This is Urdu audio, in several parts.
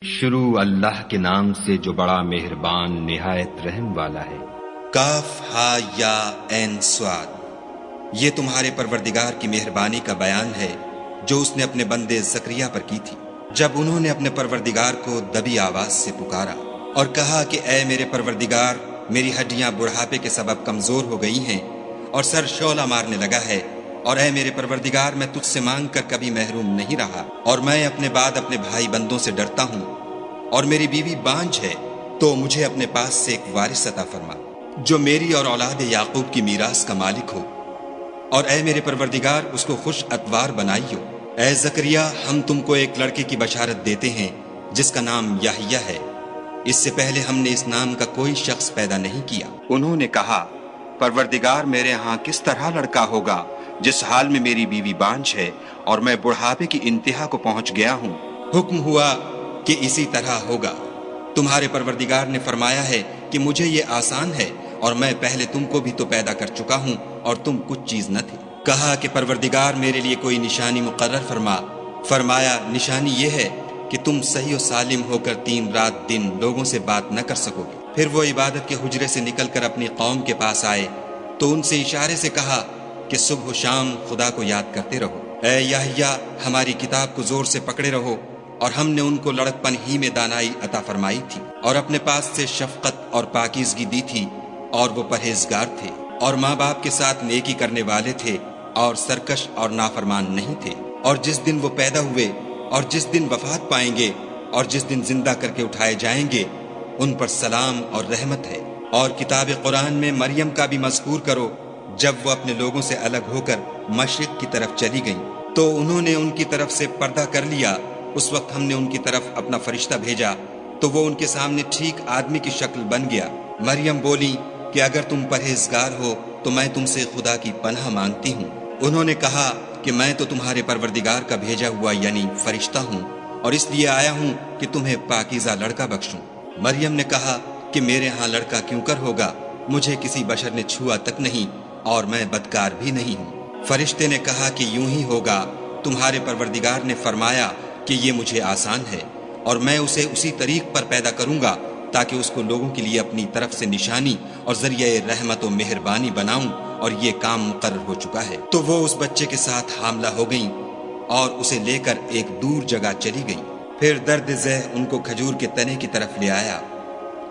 شروع اللہ کے نام سے جو بڑا مہربان نہایت رحم والا ہے۔ کاف ہا یا عین صاد، یہ تمہارے پروردگار کی مہربانی کا بیان ہے جو اس نے اپنے بندے زکریا پر کی تھی، جب انہوں نے اپنے پروردگار کو دبی آواز سے پکارا اور کہا کہ اے میرے پروردگار، میری ہڈیاں بڑھاپے کے سبب کمزور ہو گئی ہیں اور سر شعلہ مارنے لگا ہے، اور اے میرے پروردگار میں تجھ سے مانگ کر کبھی محروم نہیں رہا، اور میں اپنے بعد اپنے بھائی بندوں سے ڈرتا ہوں، اور میری بیوی بانجھ ہے، تو مجھے اپنے پاس سے ایک وارث عطا فرما جو میری اور اولاد یعقوب کی میراث کا مالک ہو، اور اے میرے پروردگار اس کو خوش اتوار بنائیو۔ اے زکریا، ہم تم کو ایک لڑکے کی بشارت دیتے ہیں جس کا نام یحییٰ ہے، اس سے پہلے ہم نے اس نام کا کوئی شخص پیدا نہیں کیا۔ انہوں نے کہا، پروردگار، میرے ہاں کس طرح لڑکا ہوگا جس حال میں میری بیوی بانجھ ہے اور میں بڑھاپے کی انتہا کو پہنچ گیا ہوں؟ حکم ہوا کہ اسی طرح ہوگا۔ تمہارے پروردگار نے فرمایا ہے کہ مجھے یہ آسان ہے، اور میں پہلے تم کو بھی تو پیدا کر چکا ہوں اور تم کچھ چیز نہ تھی۔ کہا کہ پروردگار میرے لیے کوئی نشانی مقرر فرما۔ فرمایا، نشانی یہ ہے کہ تم صحیح و سالم ہو کر 3 رات دن لوگوں سے بات نہ کر سکو گے۔ پھر وہ عبادت کے حجرے سے نکل کر اپنی قوم کے پاس آئے تو ان سے اشارے سے کہا کہ صبح و شام خدا کو یاد کرتے رہو۔ اے یحییٰ، ہماری کتاب کو زور سے پکڑے رہو، اور ہم نے ان کو لڑکپن ہی میں دانائی عطا فرمائی تھی، اور اپنے پاس سے شفقت اور پاکیزگی دی تھی، اور وہ پرہیزگار تھے اور ماں باپ کے ساتھ نیکی کرنے والے تھے، اور سرکش اور نافرمان نہیں تھے۔ اور جس دن وہ پیدا ہوئے اور جس دن وفات پائیں گے اور جس دن زندہ کر کے اٹھائے جائیں گے، ان پر سلام اور رحمت ہے۔ اور کتاب قرآن میں مریم کا بھی مذکور کرو، جب وہ اپنے لوگوں سے الگ ہو کر مشرق کی طرف چلی گئیں تو انہوں نے ان کی طرف سے پردہ کر لیا۔ اس وقت ہم نے ان کی طرف اپنا فرشتہ بھیجا تو وہ ان کے سامنے ٹھیک آدمی کی شکل بن گیا۔ مریم بولی کہ اگر تم پرہیزگار ہو تو میں تم سے خدا کی پناہ مانگتی ہوں۔ انہوں نے کہا کہ میں تو تمہارے پروردگار کا بھیجا ہوا یعنی فرشتہ ہوں، اور اس لیے آیا ہوں کہ تمہیں پاکیزہ لڑکا بخشوں۔ مریم نے کہا کہ میرے ہاں لڑکا کیوں کر ہوگا، مجھے کسی بشر نے چھوا تک نہیں، اور میں بدکار بھی نہیں ہوں۔ فرشتے نے کہا کہ یوں ہی ہوگا، تمہارے پروردگار نے فرمایا کہ یہ مجھے آسان ہے، اور میں اسے اسی طریق پر پیدا کروں گا تاکہ اس کو لوگوں کے لیے اپنی طرف سے نشانی اور ذریعہ رحمت و مہربانی بناؤں، اور یہ کام مقرر ہو چکا ہے۔ تو وہ اس بچے کے ساتھ حاملہ ہو گئیں اور اسے لے کر ایک دور جگہ چلی گئیں۔ پھر درد ذہ ان کو کھجور کے تنے کی طرف لے آیا،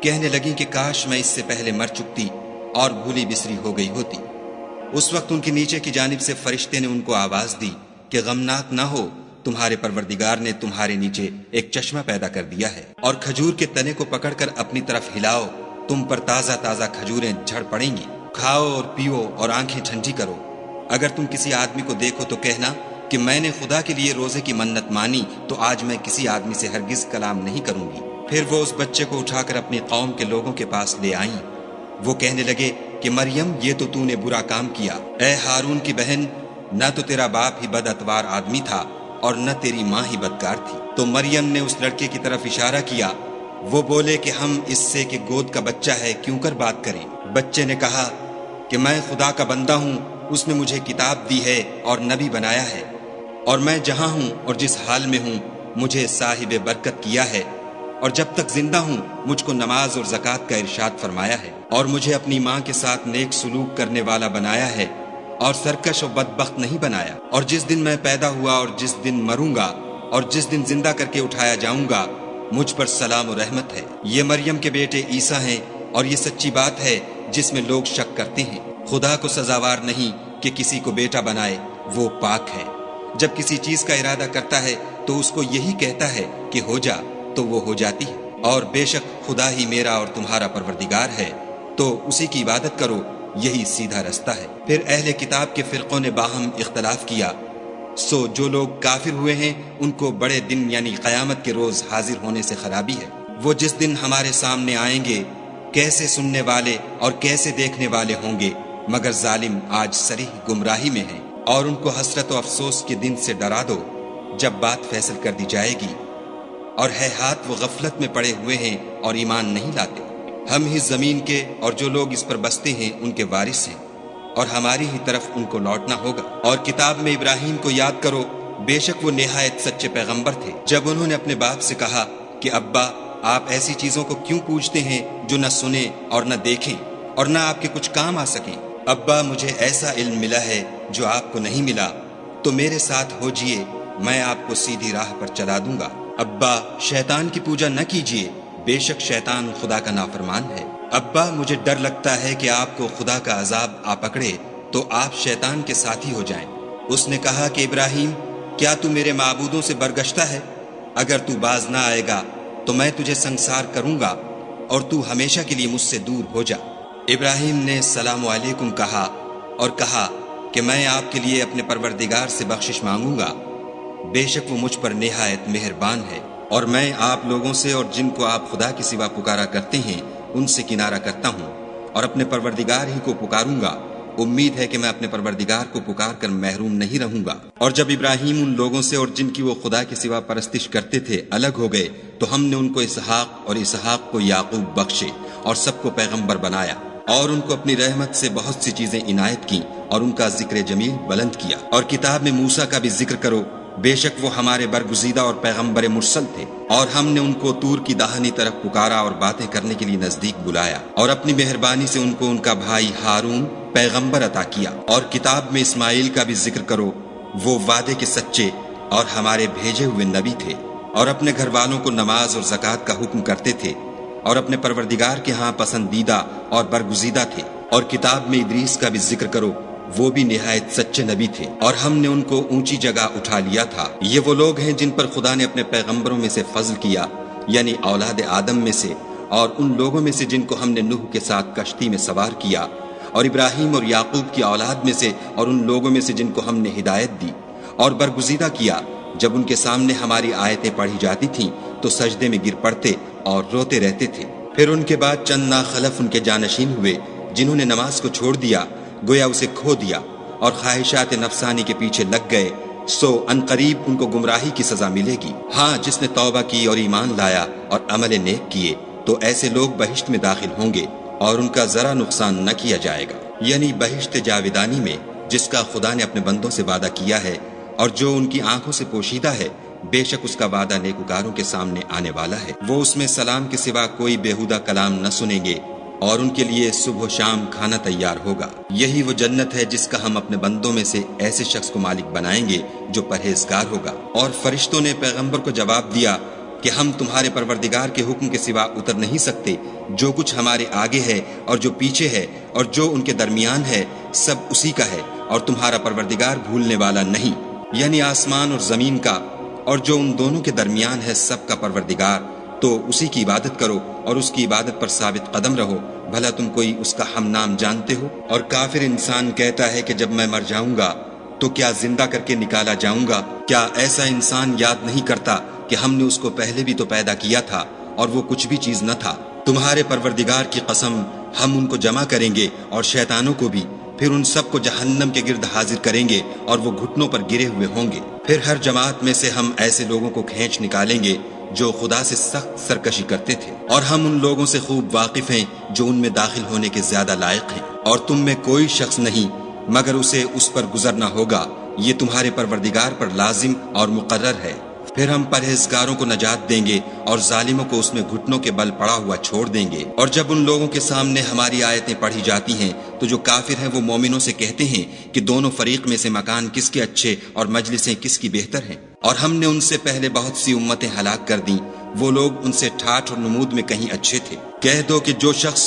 کہنے لگیں کہ کاش میں اس سے پہلے مر چکتی اور بھولی بسری ہو گئی ہوتی۔ اس وقت ان کے نیچے کی جانب سے فرشتے نے ان کو آواز دی کہ غمناک نہ ہو، تمہارے پروردگار نے تمہارے نیچے ایک چشمہ پیدا کر دیا ہے، اور کھجور کے تنے کو پکڑ کر اپنی طرف ہلاؤ، تم پر تازہ تازہ کھجوریں جھڑ پڑیں گی، کھاؤ اور پیو اور آنکھیں ٹھنڈی کرو۔ اگر تم کسی آدمی کو دیکھو تو کہنا کہ میں نے خدا کے لیے روزے کی منت مانی، تو آج میں کسی آدمی سے ہرگز کلام نہیں کروں گی۔ پھر وہ اس بچے کو اٹھا کر اپنی قوم کے لوگوں کے پاس لے آئیں۔ وہ کہنے لگے کہ مریم، یہ تو نے برا کام کیا۔ اے ہارون کی بہن، نہ تو تیرا باپ ہی بد اتوار آدمی تھا اور نہ تیری ماں ہی بدکار تھی۔ تو مریم نے اس لڑکے کی طرف اشارہ کیا۔ وہ بولے کہ ہم اس سے کہ گود کا بچہ ہے کیوں کر بات کریں۔ بچے نے کہا کہ میں خدا کا بندہ ہوں، اس نے مجھے کتاب دی ہے اور نبی بنایا ہے، اور میں جہاں ہوں اور جس حال میں ہوں مجھے صاحب برکت کیا ہے، اور جب تک زندہ ہوں مجھ کو نماز اور زکوٰۃ کا ارشاد فرمایا ہے، اور مجھے اپنی ماں کے ساتھ نیک سلوک کرنے والا بنایا ہے، اور سرکش و بدبخت نہیں بنایا۔ اور جس دن میں پیدا ہوا اور جس دن مروں گا اور جس دن زندہ کر کے اٹھایا جاؤں گا، مجھ پر سلام و رحمت ہے۔ یہ مریم کے بیٹے عیسیٰ ہیں، اور یہ سچی بات ہے جس میں لوگ شک کرتے ہیں۔ خدا کو سزاوار نہیں کہ کسی کو بیٹا بنائے، وہ پاک ہے۔ جب کسی چیز کا ارادہ کرتا ہے تو اس کو یہی کہتا ہے کہ ہو جا، تو وہ ہو جاتی ہے۔ اور بے شک خدا ہی میرا اور تمہارا پروردگار ہے، تو اسی کی عبادت کرو، یہی سیدھا رستہ ہے۔ پھر اہل کتاب کے فرقوں نے باہم اختلاف کیا، سو جو لوگ کافر ہوئے ہیں ان کو بڑے دن یعنی قیامت کے روز حاضر ہونے سے خرابی ہے۔ وہ جس دن ہمارے سامنے آئیں گے کیسے سننے والے اور کیسے دیکھنے والے ہوں گے، مگر ظالم آج صریح گمراہی میں ہیں۔ اور ان کو حسرت و افسوس کے دن سے ڈرا دو جب بات فیصل کر دی جائے گی، اور ہے ہاتھ وہ غفلت میں پڑے ہوئے ہیں اور ایمان نہیں لاتے۔ ہم ہی زمین کے اور جو لوگ اس پر بستے ہیں ان کے وارث ہیں، اور ہماری ہی طرف ان کو لوٹنا ہوگا۔ اور کتاب میں ابراہیم کو یاد کرو، بے شک وہ نہایت سچے پیغمبر تھے۔ جب انہوں نے اپنے باپ سے کہا کہ ابا آپ ایسی چیزوں کو کیوں پوجتے ہیں جو نہ سنیں اور نہ دیکھیں اور نہ آپ کے کچھ کام آ سکیں؟ ابا مجھے ایسا علم ملا ہے جو آپ کو نہیں ملا، تو میرے ساتھ ہو جئے، میں آپ کو سیدھی راہ پر چلا دوں گا۔ ابا شیطان کی پوجا نہ کیجیے، بے شک شیطان خدا کا نافرمان ہے۔ ابا مجھے ڈر لگتا ہے کہ آپ کو خدا کا عذاب آ پکڑے تو آپ شیطان کے ساتھی ہو جائیں۔ اس نے کہا کہ ابراہیم، کیا تو میرے معبودوں سے برگشتہ ہے؟ اگر تو باز نہ آئے گا تو میں تجھے سنسار کروں گا اور تو ہمیشہ کے لیے مجھ سے دور ہو جا۔ ابراہیم نے السلام علیکم کہا اور کہا کہ میں آپ کے لیے اپنے پروردگار سے بخشش مانگوں گا، بے شک وہ مجھ پر نہایت مہربان ہے، اور میں آپ لوگوں سے اور جن کو آپ خدا کے سوا پکارا کرتے ہیں ان سے کنارہ کرتا ہوں اور اپنے پروردگار ہی کو پکاروں گا۔ امید ہے کہ میں اپنے پروردگار کو پکار کر محروم نہیں رہوں گا۔ اور جب ابراہیم ان لوگوں سے اور جن کی وہ خدا کے سوا پرستش کرتے تھے الگ ہو گئے تو ہم نے ان کو اسحاق اور اسحاق کو یعقوب بخشے اور سب کو پیغمبر بنایا، اور ان کو اپنی رحمت سے بہت سی چیزیں عنایت کی اور ان کا ذکر جمیل بلند کیا۔ اور کتاب میں موسیٰ کا بھی ذکر کرو، بے شک وہ ہمارے برگزیدہ اور پیغمبر مرسل تھے، اور ہم نے ان کو طور کی داہنی طرف پکارا اور باتیں کرنے کے لیے نزدیک بلایا، اور اپنی مہربانی سے ان کو ان کا بھائی ہارون پیغمبر عطا کیا۔ اور کتاب میں اسماعیل کا بھی ذکر کرو، وہ وعدے کے سچے اور ہمارے بھیجے ہوئے نبی تھے، اور اپنے گھر والوں کو نماز اور زکوٰۃ کا حکم کرتے تھے، اور اپنے پروردگار کے ہاں پسندیدہ اور برگزیدہ تھے۔ اور کتاب میں ادریس کا بھی ذکر کرو، وہ بھی نہایت سچے نبی تھے، اور ہم نے ان کو اونچی جگہ اٹھا لیا تھا۔ یہ وہ لوگ ہیں جن پر خدا نے اپنے پیغمبروں میں سے فضل کیا، یعنی اولاد آدم میں سے، اور ان لوگوں میں سے جن کو ہم نے نوح کے ساتھ کشتی میں سوار کیا، اور ابراہیم اور یعقوب کی اولاد میں سے، اور ان لوگوں میں سے جن کو ہم نے ہدایت دی اور برگزیدہ کیا۔ جب ان کے سامنے ہماری آیتیں پڑھی جاتی تھیں تو سجدے میں گر پڑتے اور روتے رہتے تھے۔ پھر ان کے بعد چند ناخلف ان کے جانشین ہوئے جنہوں نے نماز کو چھوڑ دیا، گویا اسے کھو دیا، اور خواہشات نفسانی کے پیچھے لگ گئے، سو عنقریب ان کو گمراہی کی سزا ملے گی۔ ہاں، جس نے توبہ کی اور ایمان لایا اور عمل نیک کیے تو ایسے لوگ بہشت میں داخل ہوں گے اور ان کا ذرا نقصان نہ کیا جائے گا، یعنی بہشت جاودانی میں جس کا خدا نے اپنے بندوں سے وعدہ کیا ہے اور جو ان کی آنکھوں سے پوشیدہ ہے۔ بے شک اس کا وعدہ نیکوکاروں کے سامنے آنے والا ہے۔ وہ اس میں سلام کے سوا کوئی بیہودہ کلام نہ سنیں گے، اور ان کے لیے صبح و شام کھانا تیار ہوگا۔ یہی وہ جنت ہے جس کا ہم اپنے بندوں میں سے ایسے شخص کو مالک بنائیں گے جو پرہیزگار ہوگا۔ اور فرشتوں نے پیغمبر کو جواب دیا کہ ہم تمہارے پروردگار کے حکم کے سوا اتر نہیں سکتے، جو کچھ ہمارے آگے ہے اور جو پیچھے ہے اور جو ان کے درمیان ہے سب اسی کا ہے، اور تمہارا پروردگار بھولنے والا نہیں، یعنی آسمان اور زمین کا اور جو ان دونوں کے درمیان ہے سب کا پروردگار۔ تو اسی کی عبادت کرو اور اس کی عبادت پر ثابت قدم رہو، بھلا تم کوئی اس کا ہم نام جانتے ہو؟ اور کافر انسان کہتا ہے کہ جب میں مر جاؤں گا تو کیا زندہ کر کے نکالا جاؤں گا؟ کیا ایسا انسان یاد نہیں کرتا کہ ہم نے اس کو پہلے بھی تو پیدا کیا تھا اور وہ کچھ بھی چیز نہ تھا؟ تمہارے پروردگار کی قسم، ہم ان کو جمع کریں گے اور شیطانوں کو بھی، پھر ان سب کو جہنم کے گرد حاضر کریں گے اور وہ گھٹنوں پر گرے ہوئے ہوں گے۔ پھر ہر جماعت میں سے ہم ایسے لوگوں کو کھینچ نکالیں گے جو خدا سے سخت سرکشی کرتے تھے، اور ہم ان لوگوں سے خوب واقف ہیں جو ان میں داخل ہونے کے زیادہ لائق ہیں، اور تم میں کوئی شخص نہیں مگر اسے اس پر گزرنا ہوگا، یہ تمہارے پروردگار پر لازم اور مقرر ہے۔ پھر ہم پرہیزگاروں کو نجات دیں گے اور ظالموں کو اس میں گھٹنوں کے بل پڑا ہوا چھوڑ دیں گے۔ اور جب ان لوگوں کے سامنے ہماری آیتیں پڑھی جاتی ہیں تو جو کافر ہیں وہ مومنوں سے کہتے ہیں کہ دونوں فریق میں سے مکان کس کے اچھے اور مجلسیں کس کی بہتر ہیں، اور ہم نے ان سے پہلے بہت سی امتیں ہلاک کر دیں، وہ لوگ ان سے ٹھاٹھ اور نمود میں کہیں اچھے تھے۔ کہہ دو کہ جو شخص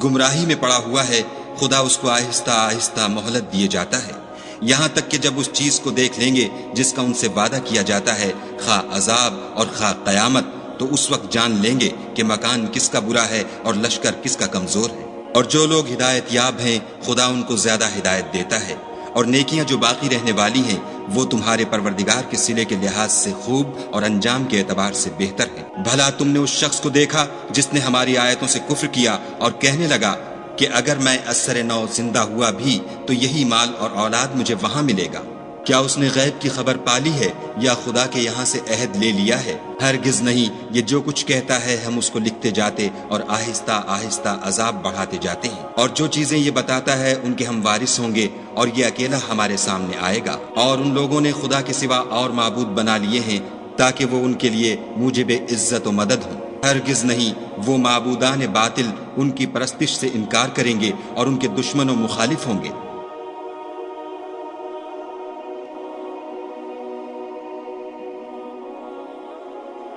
گمراہی میں پڑا ہوا ہے خدا اس کو آہستہ آہستہ مہلت دیے جاتا ہے، یہاں تک کہ جب اس چیز کو دیکھ لیں گے جس کا ان سے وعدہ کیا جاتا ہے، خواہ عذاب اور خواہ قیامت، تو اس وقت جان لیں گے کہ مکان کس کا برا ہے اور لشکر کس کا کمزور ہے۔ اور جو لوگ ہدایت یاب ہیں خدا ان کو زیادہ ہدایت دیتا ہے، اور نیکیاں جو باقی رہنے والی ہیں وہ تمہارے پروردگار کے صلے کے لحاظ سے خوب اور انجام کے اعتبار سے بہتر ہیں۔ بھلا تم نے اس شخص کو دیکھا جس نے ہماری آیتوں سے کفر کیا اور کہنے لگا کہ اگر میں اثر نو زندہ ہوا بھی تو یہی مال اور اولاد مجھے وہاں ملے گا؟ کیا اس نے غیب کی خبر پالی ہے یا خدا کے یہاں سے عہد لے لیا ہے؟ ہرگز نہیں، یہ جو کچھ کہتا ہے ہم اس کو لکھتے جاتے اور آہستہ آہستہ عذاب بڑھاتے جاتے ہیں، اور جو چیزیں یہ بتاتا ہے ان کے ہم وارث ہوں گے، اور یہ اکیلا ہمارے سامنے آئے گا۔ اور ان لوگوں نے خدا کے سوا اور معبود بنا لیے ہیں تاکہ وہ ان کے لیے موجب عزت و مدد ہوں۔ ہرگز نہیں، وہ معبودان باطل ان کی پرستش سے انکار کریں گے اور ان کے دشمن و مخالف ہوں گے۔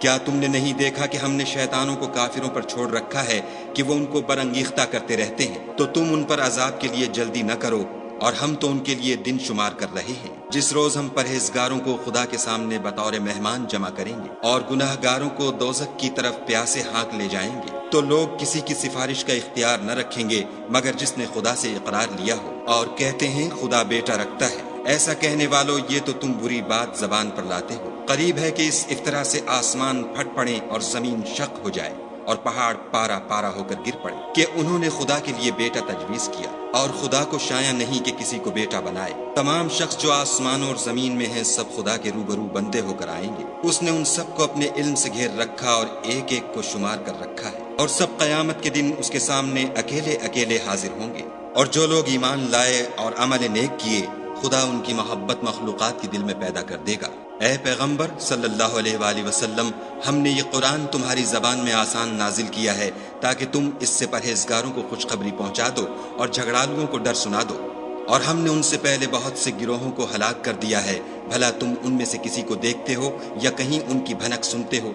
کیا تم نے نہیں دیکھا کہ ہم نے شیطانوں کو کافروں پر چھوڑ رکھا ہے کہ وہ ان کو برانگیختہ کرتے رہتے ہیں؟ تو تم ان پر عذاب کے لیے جلدی نہ کرو، اور ہم تو ان کے لیے دن شمار کر رہے ہیں، جس روز ہم پرہیزگاروں کو خدا کے سامنے بطور مہمان جمع کریں گے اور گناہ گاروں کو دوزخ کی طرف پیاسے ہانک لے جائیں گے۔ تو لوگ کسی کی سفارش کا اختیار نہ رکھیں گے مگر جس نے خدا سے اقرار لیا ہو، اور کہتے ہیں خدا بیٹا رکھتا ہے۔ ایسا کہنے والوں، یہ تو تم بری بات زبان پر لاتے ہو۔ قریب ہے کہ اس افطرا سے آسمان پھٹ پڑے اور زمین شق ہو جائے اور پہاڑ پارا پارا ہو کر گر پڑے کہ انہوں نے خدا کے لیے بیٹا تجویز کیا، اور خدا کو شایع نہیں کہ کسی کو بیٹا بنائے۔ تمام شخص جو آسمانوں اور زمین میں ہیں سب خدا کے روبرو بندے ہو کر آئیں گے۔ اس نے ان سب کو اپنے علم سے گھیر رکھا اور ایک ایک کو شمار کر رکھا ہے، اور سب قیامت کے دن اس کے سامنے اکیلے اکیلے حاضر ہوں گے۔ اور جو لوگ ایمان لائے اور عمل نیک کیے، خدا ان کی محبت مخلوقات کے دل میں پیدا کر دے گا۔ اے پیغمبر صلی اللہ علیہ وآلہ وسلم، ہم نے یہ قرآن تمہاری زبان میں آسان نازل کیا ہے تاکہ تم اس سے پرہیزگاروں کو خوشخبری پہنچا دو اور جھگڑالوؤں کو ڈر سنا دو۔ اور ہم نے ان سے پہلے بہت سے گروہوں کو ہلاک کر دیا ہے، بھلا تم ان میں سے کسی کو دیکھتے ہو یا کہیں ان کی بھنک سنتے ہو؟